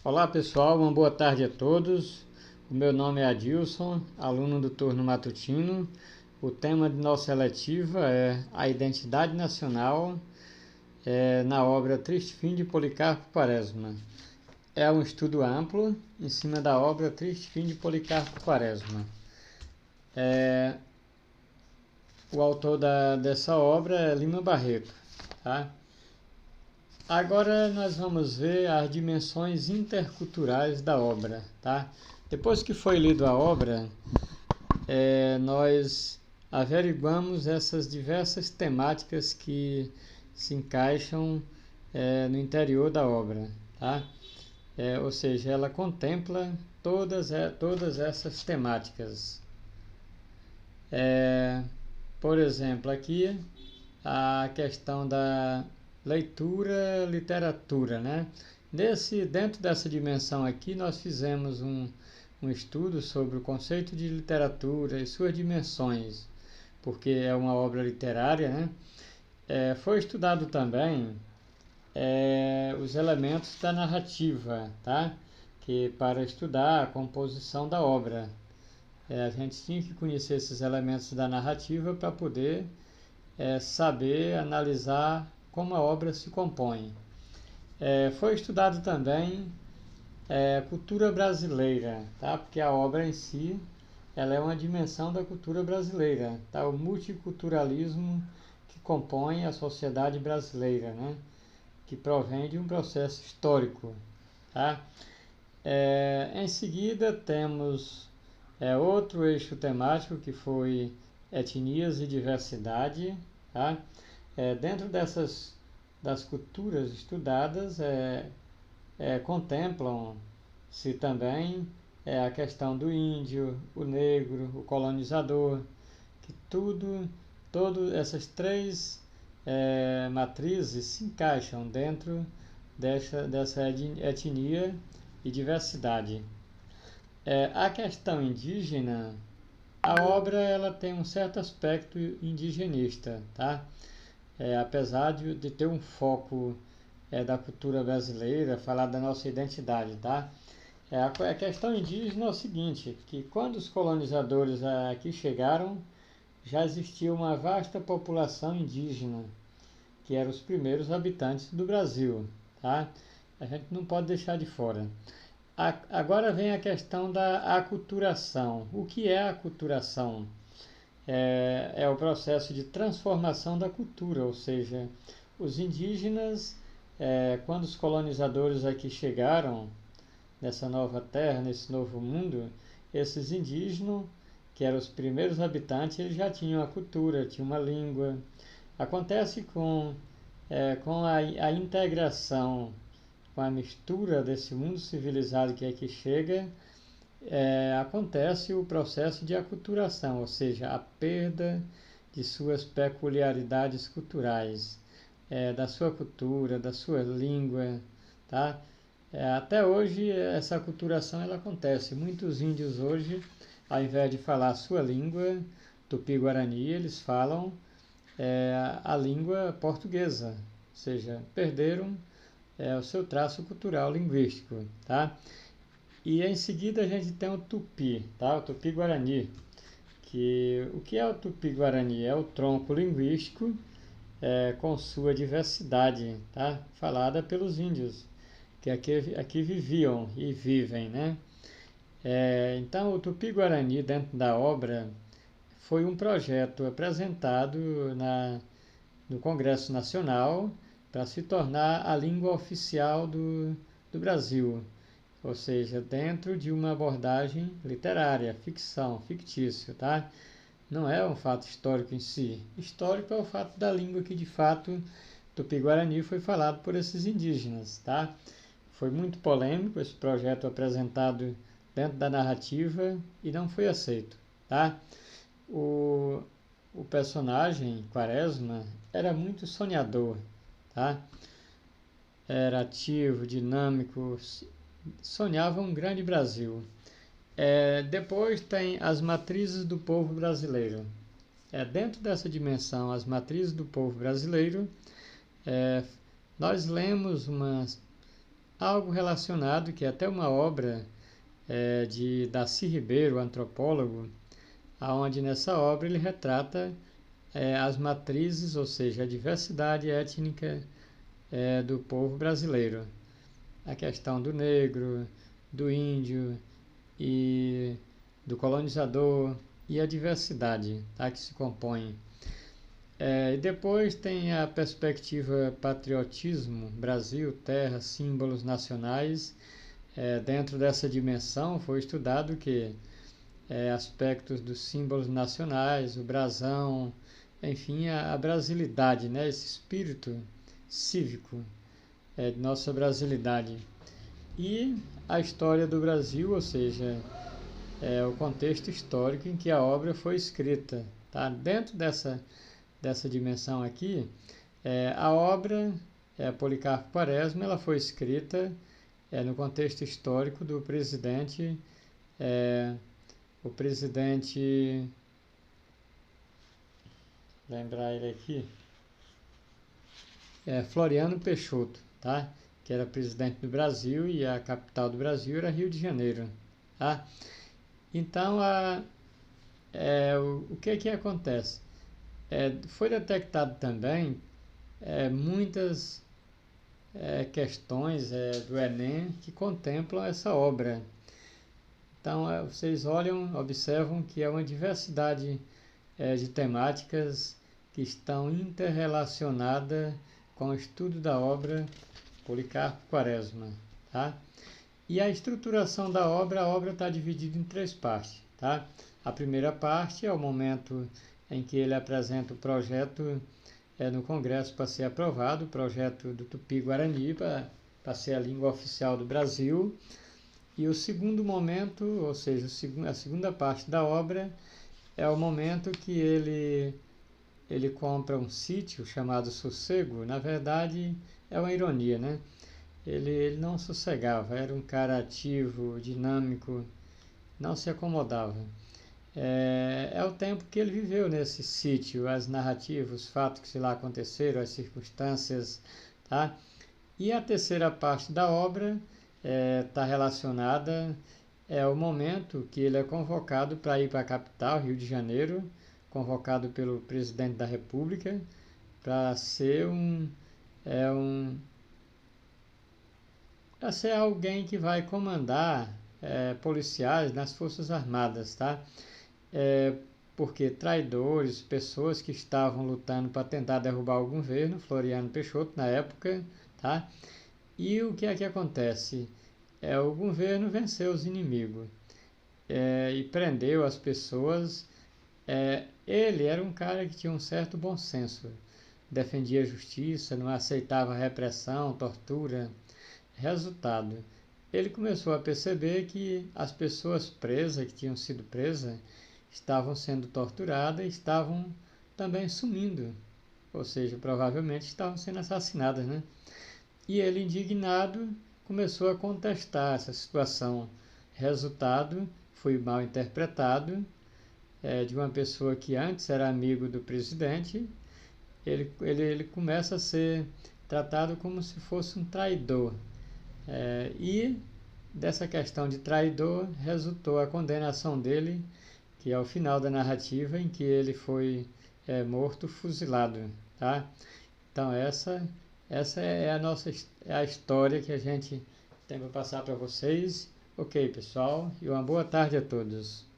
Olá pessoal, uma boa tarde a todos. O meu nome é Adilson, aluno do turno matutino. O tema de nossa eletiva é a identidade nacional na obra Triste Fim de Policarpo Quaresma. É um estudo amplo em cima da obra Triste Fim de Policarpo Quaresma. O autor dessa obra é Lima Barreto. Tá? Agora nós vamos ver as dimensões interculturais da obra. Tá? Depois que foi lido a obra, nós averiguamos essas diversas temáticas que se encaixam no interior da obra. Tá? Ou seja, ela contempla todas essas temáticas. Por exemplo, aqui a questão da leitura, literatura, né? Dentro dessa dimensão aqui, nós fizemos um estudo sobre o conceito de literatura e suas dimensões, porque é uma obra literária, né? Foi estudado também os elementos da narrativa, tá? Que para estudar a composição da obra, a gente tinha que conhecer esses elementos da narrativa para poder saber analisar como a obra se compõe. Foi estudado também cultura brasileira, tá? Porque a obra em si ela é uma dimensão da cultura brasileira, tá? O multiculturalismo que compõe a sociedade brasileira, né? Que provém de um processo histórico. Tá? Em seguida temos outro eixo temático que foi etnias e diversidade. Tá? Dentro das culturas estudadas contemplam-se também a questão do índio, o negro, o colonizador, que todas essas três matrizes se encaixam dentro dessa etnia e diversidade. A questão indígena, a obra ela tem um certo aspecto indigenista, tá? Apesar de ter um foco da cultura brasileira, falar da nossa identidade, tá? A questão indígena é o seguinte, que quando os colonizadores aqui chegaram, já existia uma vasta população indígena, que eram os primeiros habitantes do Brasil, tá? A gente não pode deixar de fora. Agora vem a questão da aculturação. O que é a aculturação? É o processo de transformação da cultura, ou seja, os indígenas, quando os colonizadores aqui chegaram nessa nova terra, nesse novo mundo, esses indígenas, que eram os primeiros habitantes, eles já tinham a cultura, tinham uma língua. Acontece com a integração, com a mistura desse mundo civilizado que aqui chega, acontece o processo de aculturação, ou seja, a perda de suas peculiaridades culturais, da sua cultura, da sua língua, tá? Até hoje essa aculturação ela acontece. Muitos índios hoje, ao invés de falar a sua língua tupi-guarani, eles falam a língua portuguesa, ou seja, perderam o seu traço cultural linguístico, tá? E em seguida a gente tem o tupi, tá? O tupi-guarani, o que é o tupi-guarani? É o tronco linguístico com sua diversidade, tá? Falada pelos índios, que aqui viviam e vivem, né? Então o tupi-guarani dentro da obra foi um projeto apresentado no Congresso Nacional para se tornar a língua oficial do Brasil, ou seja, dentro de uma abordagem literária, ficção, fictício, tá? Não é um fato histórico em si. Histórico é o fato da língua que, de fato, Tupi-Guarani foi falado por esses indígenas, tá? Foi muito polêmico esse projeto apresentado dentro da narrativa e não foi aceito, tá? O personagem, Quaresma, era muito sonhador, tá? Era ativo, dinâmico, sonhava um grande Brasil. Depois tem as matrizes do povo brasileiro. Dentro dessa dimensão, as matrizes do povo brasileiro, nós lemos algo relacionado, que é até uma obra de Darcy Ribeiro, antropólogo, aonde nessa obra ele retrata as matrizes, ou seja, a diversidade étnica do povo brasileiro. A questão do negro, do índio e do colonizador e a diversidade, tá, que se compõe. E depois tem a perspectiva patriotismo, Brasil, terra, símbolos nacionais. Dentro dessa dimensão foi estudado que aspectos dos símbolos nacionais, o brasão, enfim, a brasilidade, né, esse espírito cívico de nossa brasilidade. E a história do Brasil, ou seja, o contexto histórico em que a obra foi escrita. Tá? Dentro dessa dimensão aqui, a obra, Policarpo Quaresma, ela foi escrita no contexto histórico do presidente, lembrar ele aqui, Floriano Peixoto, tá? Que era presidente do Brasil e a capital do Brasil era Rio de Janeiro. Tá? Então, o que acontece? Foi detectado também muitas questões do Enem que contemplam essa obra. Então, vocês observam que é uma diversidade de temáticas que estão interrelacionadas com o estudo da obra Policarpo Quaresma. Tá? E a estruturação da obra, a obra está dividida em 3 partes. Tá? A primeira parte é o momento em que ele apresenta o projeto no Congresso para ser aprovado, o projeto do Tupi-Guarani para ser a língua oficial do Brasil. E o segundo momento, ou seja, a segunda parte da obra, é o momento que ele compra um sítio chamado Sossego. Na verdade, é uma ironia, né? Ele não sossegava, era um cara ativo, dinâmico, não se acomodava. É o tempo que ele viveu nesse sítio, as narrativas, os fatos que lá aconteceram, as circunstâncias, tá? E a terceira parte da obra está relacionada ao momento que ele é convocado para ir para a capital, Rio de Janeiro, convocado pelo presidente da República, para ser para ser alguém que vai comandar policiais nas Forças Armadas, tá? Porque traidores, pessoas que estavam lutando para tentar derrubar o governo, Floriano Peixoto na época, tá? E o que é que acontece? O governo venceu os inimigos e prendeu as pessoas. Ele era um cara que tinha um certo bom senso, defendia a justiça, não aceitava repressão, tortura. Resultado, ele começou a perceber que as pessoas presas, que tinham sido presas, estavam sendo torturadas e estavam também sumindo, ou seja, provavelmente estavam sendo assassinadas, né? E ele, indignado, começou a contestar essa situação. Resultado, foi mal interpretado de uma pessoa que antes era amigo do presidente. Ele começa a ser tratado como se fosse um traidor. E dessa questão de traidor resultou a condenação dele, que é o final da narrativa, em que ele foi morto, fuzilado. Tá? Então essa é a história que a gente tem para passar para vocês. Ok, pessoal, e uma boa tarde a todos.